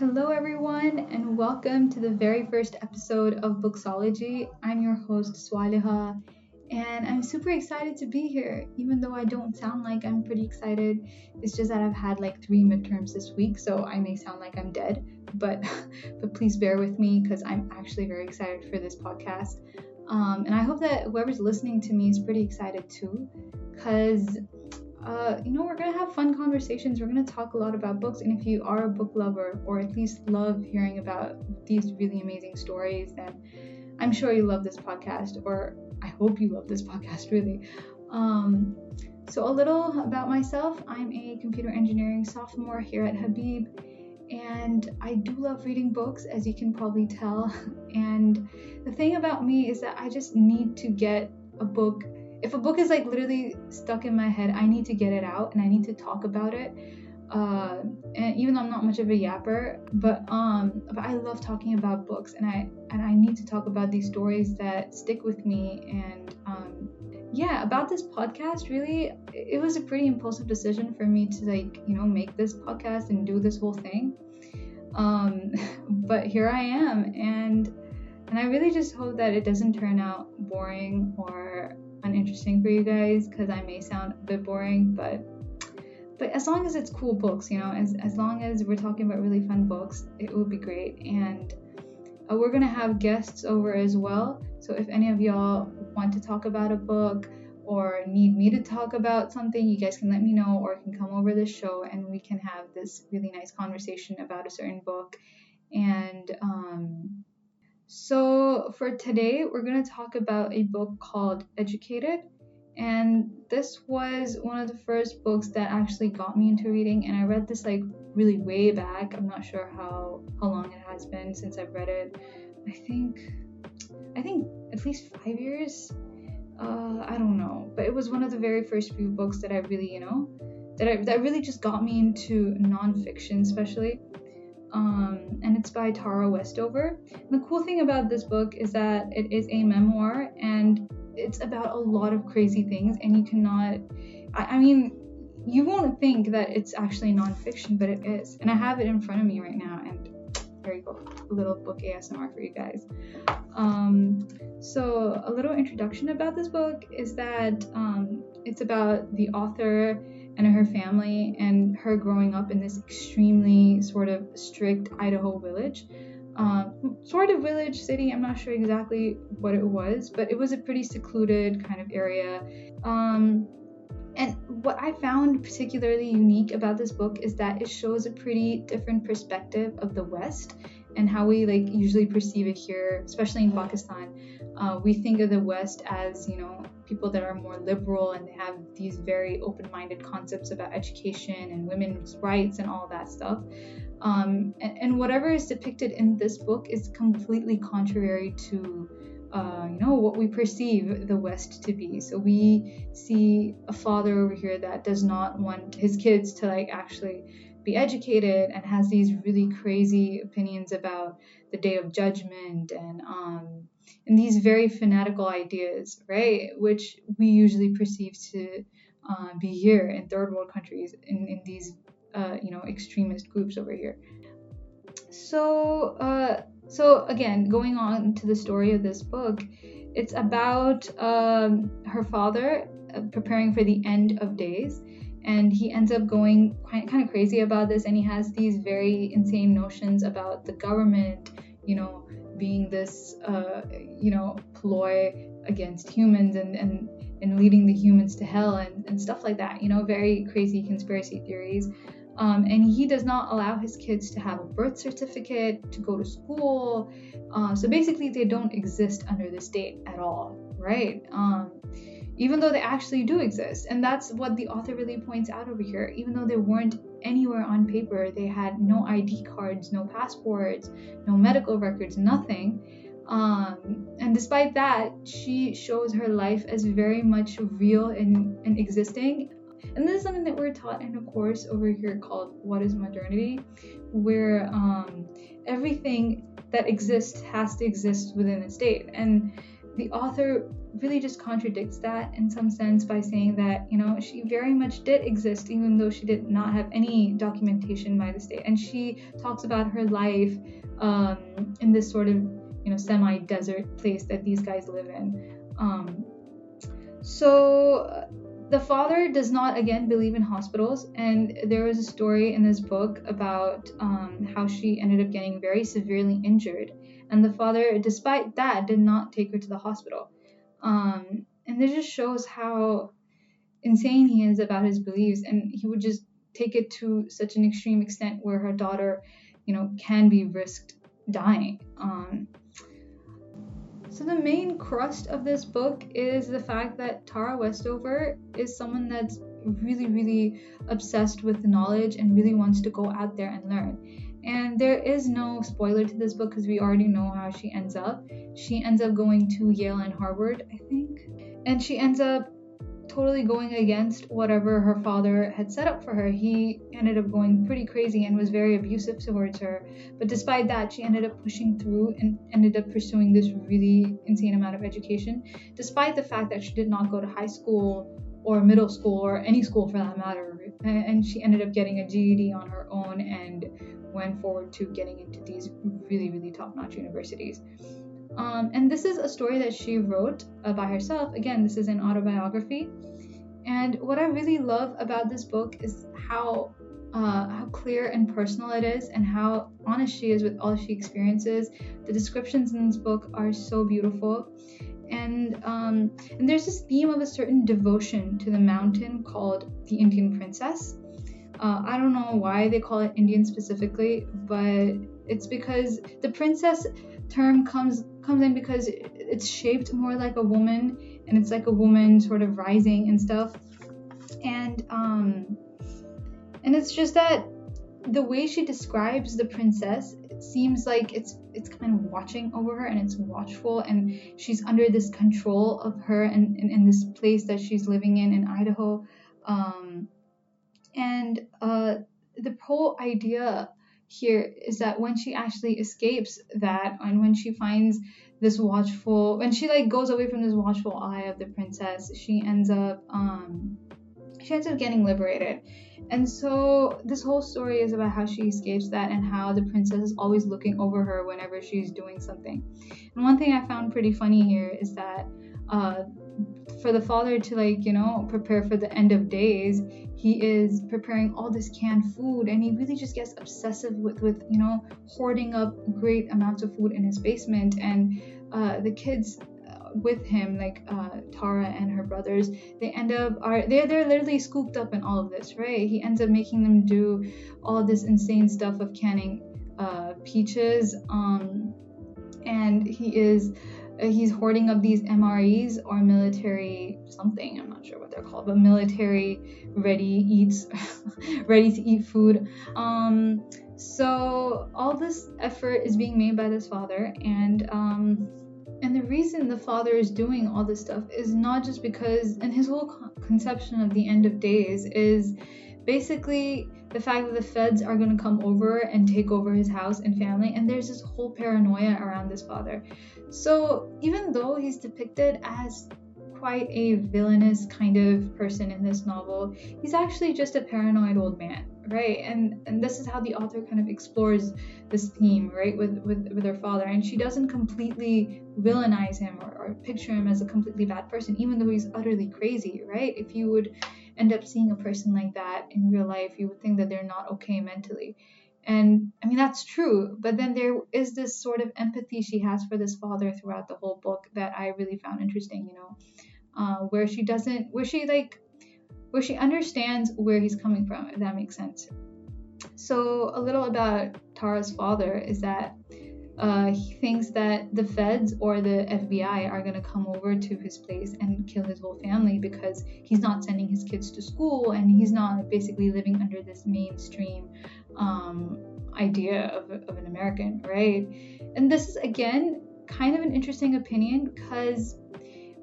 Hello, everyone, and welcome to the very first episode of Booksology. I'm your host, Swaliha, and I'm super excited to be here, even though I don't sound like I'm pretty excited. It's just that I've had like 3 midterms this week, so I may sound like I'm dead, but please bear with me because I'm actually very excited for this podcast. And I hope that whoever's listening to me is pretty excited too, because we're going to have fun conversations. We're going to talk a lot about books. And if you are a book lover or at least love hearing about these really amazing stories, then I'm sure you love this podcast, or I hope you love this podcast, really. So a little about myself. I'm a computer engineering sophomore here at Habib, and I do love reading books, as you can probably tell. And the thing about me is that I just need to get a book. If a book is like literally stuck in my head, I need to get it out and I need to talk about it. And even though I'm not much of a yapper, but I love talking about books, and I need to talk about these stories that stick with me. And about this podcast, really, it was a pretty impulsive decision for me to make this podcast and do this whole thing. But here I am, and I really just hope that it doesn't turn out boring or uninteresting for you guys, because I may sound a bit boring, but as long as it's cool books, as long as we're talking about really fun books, it would be great. And we're gonna have guests over as well, so if any of y'all want to talk about a book or need me to talk about something, you guys can let me know, or can come over the show and we can have this really nice conversation about a certain book. And so for today, we're going to talk about a book called Educated. And this was one of the first books that actually got me into reading. And I read this like really way back. I'm not sure how long it has been since I've read it. I think at least 5 years. I don't know. But it was one of the very first few books that I really, that really just got me into nonfiction, especially. And it's by Tara Westover. And the cool thing about this book is that it is a memoir, and it's about a lot of crazy things, and you cannot, you won't think that it's actually nonfiction, but it is. And I have it in front of me right now, and there you go, a little book ASMR for you guys. So a little introduction about this book is that it's about the author and her family, and her growing up in this extremely sort of strict Idaho village. Sort of village, city, I'm not sure exactly what it was, but it was a pretty secluded kind of area. And what I found particularly unique about this book is that it shows a pretty different perspective of the West and how we usually perceive it here, especially in Pakistan. We think of the West as, people that are more liberal, and they have these very open-minded concepts about education and women's rights and all that stuff. And whatever is depicted in this book is completely contrary to what we perceive the West to be. So we see a father over here that does not want his kids to actually be educated, and has these really crazy opinions about the Day of Judgment, and these very fanatical ideas, right, which we usually perceive to be here in third world countries, in these extremist groups over here. So again, going on to the story of this book, it's about her father preparing for the end of days, and he ends up going kind of crazy about this, and he has these very insane notions about the government, being this ploy against humans, and leading the humans to hell, and stuff like that, very crazy conspiracy theories. And he does not allow his kids to have a birth certificate, to go to school. So basically they don't exist under the state at all, right? Even though they actually do exist. And that's what the author really points out over here. Even though they weren't anywhere on paper, they had no ID cards, no passports, no medical records, nothing. And despite that, she shows her life as very much real and existing. And this is something that we're taught in a course over here called What is Modernity, where everything that exists has to exist within a state. And the author really just contradicts that in some sense by saying that, she very much did exist, even though she did not have any documentation by the state. And she talks about her life in this sort of, semi-desert place that these guys live in. So the father does not, again, believe in hospitals, and there was a story in this book about how she ended up getting very severely injured, and the father, despite that, did not take her to the hospital. And this just shows how insane he is about his beliefs, and he would just take it to such an extreme extent where her daughter, can be risked dying. So the main crust of this book is the fact that Tara Westover is someone that's really, really obsessed with knowledge and really wants to go out there and learn. And there is no spoiler to this book because we already know how she ends up. She ends up going to Yale and Harvard, I think. And she ends up totally going against whatever her father had set up for her. He ended up going pretty crazy and was very abusive towards her. But despite that, she ended up pushing through and ended up pursuing this really insane amount of education, despite the fact that she did not go to high school or middle school or any school for that matter. And she ended up getting a GED on her own and went forward to getting into these really, really top-notch universities. And this is a story that she wrote by herself. Again, this is an autobiography. And what I really love about this book is how clear and personal it is, and how honest she is with all she experiences. The descriptions in this book are so beautiful. And there's this theme of a certain devotion to the mountain called the Indian Princess. I don't know why they call it Indian specifically, but it's because the princess term comes in because it's shaped more like a woman, and it's like a woman sort of rising and stuff. And it's just that the way she describes the princess, it seems like it's kind of watching over her, and it's watchful, and she's under this control of her and in this place that she's living in Idaho. The whole idea here is that when she actually escapes that, and when she finds this when she goes away from this watchful eye of the princess, she ends up getting liberated. And so this whole story is about how she escapes that, and how the princess is always looking over her whenever she's doing something. And one thing I found pretty funny here is that for the father to prepare for the end of days, he is preparing all this canned food, and he really just gets obsessive with hoarding up great amounts of food in his basement. And the kids with him, Tara and her brothers, they're literally scooped up in all of this, right? He ends up making them do all this insane stuff of canning peaches, and he's hoarding up these MREs, or military something, I'm not sure what they're called, but military ready to eat food. So all this effort is being made by this father, and the reason the father is doing all this stuff is not just because, and his whole conception of the end of days is basically the fact that the feds are going to come over and take over his house and family, and there's this whole paranoia around this father. So even though he's depicted as quite a villainous kind of person in this novel, he's actually just a paranoid old man, right? And this is how the author kind of explores this theme, right, with her father. And she doesn't completely villainize him or picture him as a completely bad person, even though he's utterly crazy, right? If you would end up seeing a person like that in real life, you would think that they're not okay mentally. And I mean, that's true, but then there is this sort of empathy she has for this father throughout the whole book that I really found interesting, where she understands where he's coming from, if that makes sense. So a little about Tara's father is that he thinks that the feds or the FBI are going to come over to his place and kill his whole family because he's not sending his kids to school, and he's not basically living under this mainstream idea of an American, right? And this is, again, kind of an interesting opinion, because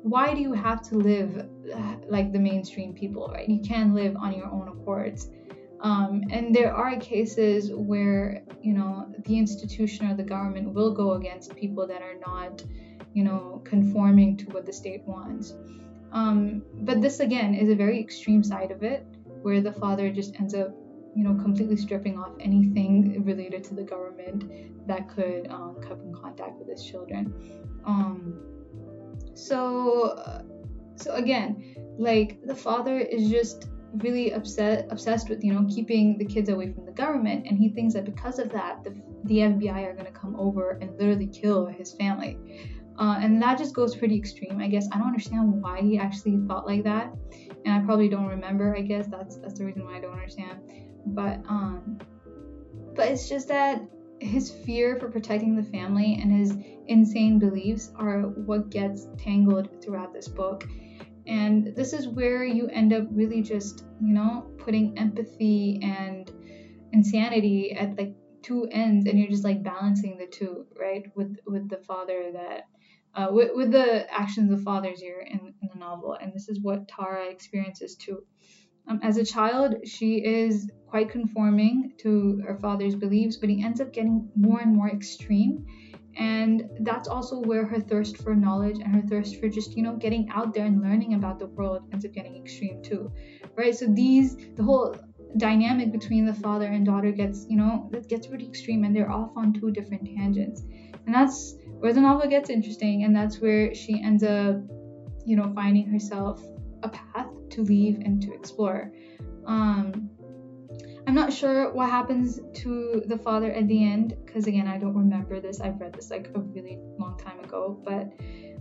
why do you have to live like the mainstream people, right? You can live on your own accords. And there are cases where, the institution or the government will go against people that are not conforming to what the state wants. But this again is a very extreme side of it, where the father just ends up completely stripping off anything related to the government that could come in contact with his children. So again, like, the father is just really obsessed with keeping the kids away from the government, and he thinks that because of that the FBI are going to come over and literally kill his family. And that just goes pretty extreme, I guess. I don't understand why he actually thought like that, and I probably don't remember. I guess that's the reason why I don't understand. But it's just that his fear for protecting the family and his insane beliefs are what gets tangled throughout this book. And this is where you end up really just putting empathy and insanity at like two ends, and you're just like balancing the two, right, with the father that with the actions of fathers here in the novel. And this is what Tara experiences too. As a child, she is quite conforming to her father's beliefs, but he ends up getting more and more extreme. And that's also where her thirst for knowledge and her thirst for just, getting out there and learning about the world ends up getting extreme too, right? So the whole dynamic between the father and daughter gets pretty extreme, and they're off on two different tangents. And that's where the novel gets interesting, and that's where she ends up, finding herself a path to leave and to explore. I'm not sure what happens to the father at the end, because again, I don't remember this. I've read this like a really long time ago, but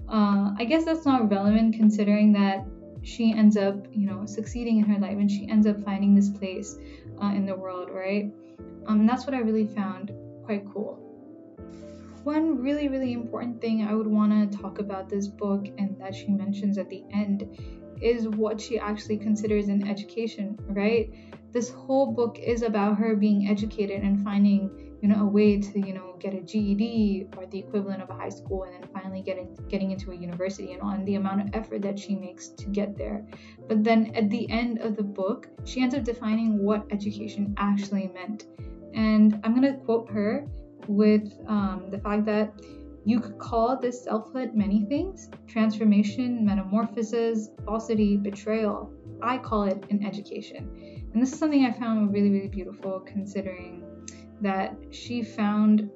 I guess that's not relevant considering that she ends up, succeeding in her life, and she ends up finding this place in the world, right? That's what I really found quite cool. One really, really important thing I would want to talk about this book, and that she mentions at the end, is what she actually considers an education, right? This whole book is about her being educated and finding, a way to, get a GED or the equivalent of a high school, and then finally getting into a university, and the amount of effort that she makes to get there. But then at the end of the book, she ends up defining what education actually meant. And I'm going to quote her with the fact that you could call this selfhood many things: transformation, metamorphosis, falsity, betrayal. I call it an education. And this is something I found really, really beautiful, considering that she found,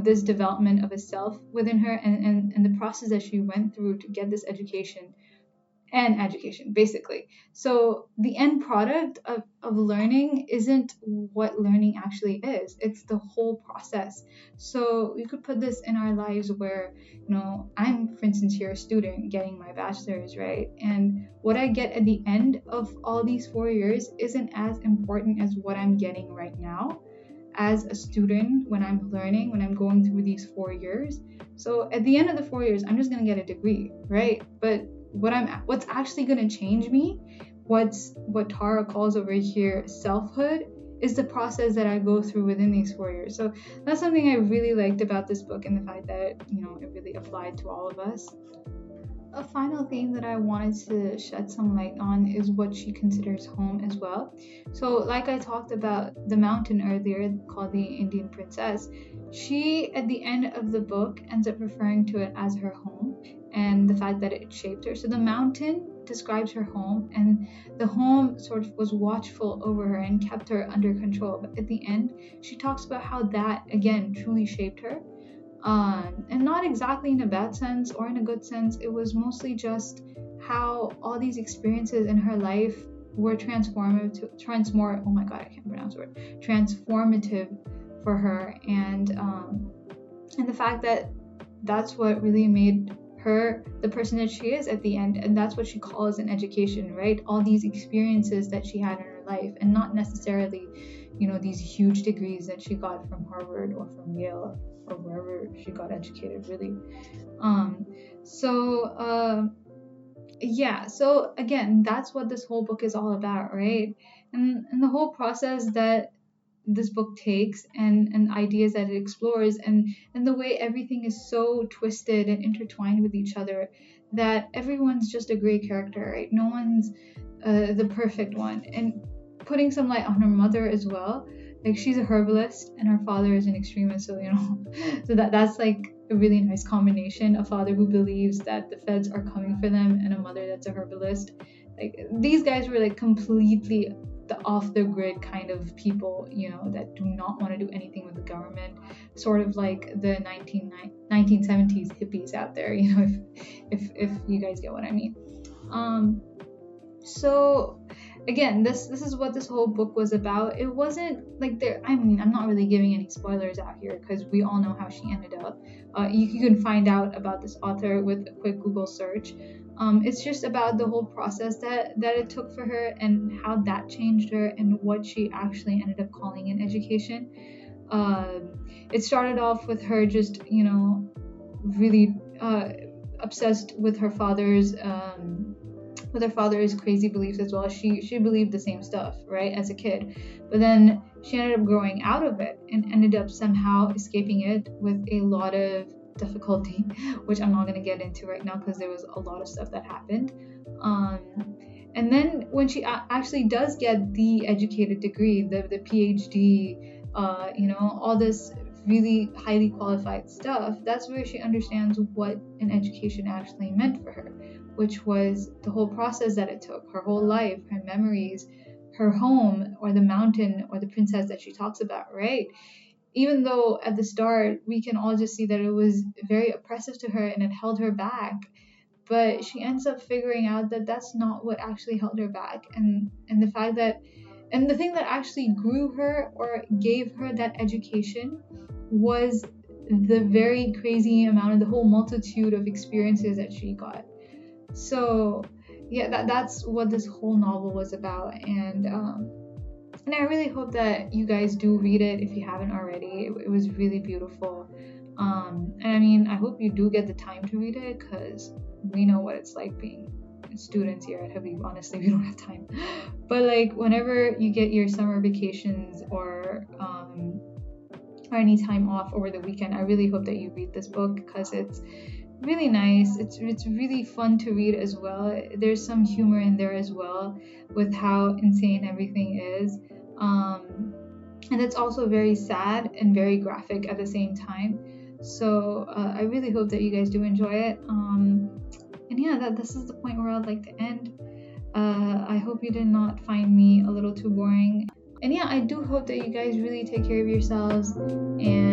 this development of a self within her, and the process that she went through to get this education, basically. So the end product of learning isn't what learning actually is. It's the whole process. So we could put this in our lives where, I'm, for instance, here a student getting my bachelor's, right? And what I get at the end of all these 4 years isn't as important as what I'm getting right now as a student when I'm learning, when I'm going through these 4 years. So at the end of the 4 years, I'm just going to get a degree, right? But what's actually going to change me, what Tara calls over here selfhood, is the process that I go through within these 4 years. So that's something I really liked about this book, and the fact that it really applied to all of us. A final theme that I wanted to shed some light on is what she considers home as well. So like I talked about the mountain earlier, called the Indian Princess, she at the end of the book ends up referring to it as her home, and the fact that it shaped her. So the mountain describes her home, and the home sort of was watchful over her and kept her under control. But at the end, she talks about how that again truly shaped her. And not exactly in a bad sense or in a good sense. It was mostly just how all these experiences in her life were transformative for her, and the fact that that's what really made her the person that she is at the end. And that's what she calls an education, right? All these experiences that she had in her life, and not necessarily these huge degrees that she got from Harvard or from Yale or wherever she got educated, really. So again, that's what this whole book is all about, right? And the whole process that this book takes, and ideas that it explores, and the way everything is so twisted and intertwined with each other, that everyone's just a great character, right? No one's the perfect one. And putting some light on her mother as well, Like she's a herbalist and her father is an extremist, so so that's like a really nice combination. A father who believes that the feds are coming for them and a mother that's a herbalist. Like these guys were like completely the off the grid kind of people, that do not want to do anything with the government, sort of like the 1970s hippies out there, if you guys get what I mean. So again, this is what this whole book was about. It wasn't like I'm not really giving any spoilers out here because we all know how she ended up. You can find out about this author with a quick Google search. It's just about the whole process that it took for her and how that changed her and what she actually ended up calling an education. It started off with her just really obsessed with her father's crazy beliefs as well. She believed the same stuff, right, as a kid, but then she ended up growing out of it and ended up somehow escaping it with a lot of difficulty, which I'm not going to get into right now because there was a lot of stuff that happened. And then when she actually does get the educated degree, the PhD, all this really highly qualified stuff, that's where she understands what an education actually meant for her, which was the whole process that it took, her whole life, her memories, her home, or the mountain, or the princess that she talks about, right? Even though at the start we can all just see that it was very oppressive to her and it held her back, but she ends up figuring out that that's not what actually held her back, and the fact that, and the thing that actually grew her or gave her that education was the very crazy amount of the whole multitude of experiences that she got. So yeah, that's what this whole novel was about, and I really hope that you guys do read it if you haven't already. It was really beautiful. And I mean, I hope you do get the time to read it because we know what it's like being students here at Habib. Honestly, we don't have time. But like whenever you get your summer vacations or any time off over the weekend, I really hope that you read this book because it's really nice. It's really fun to read as well. There's some humor in there as well with how insane everything is. And it's also very sad and very graphic at the same time. So I really hope that you guys do enjoy it. And yeah, this is the point where I'd like to end. I hope you did not find me a little too boring. And yeah, I do hope that you guys really take care of yourselves and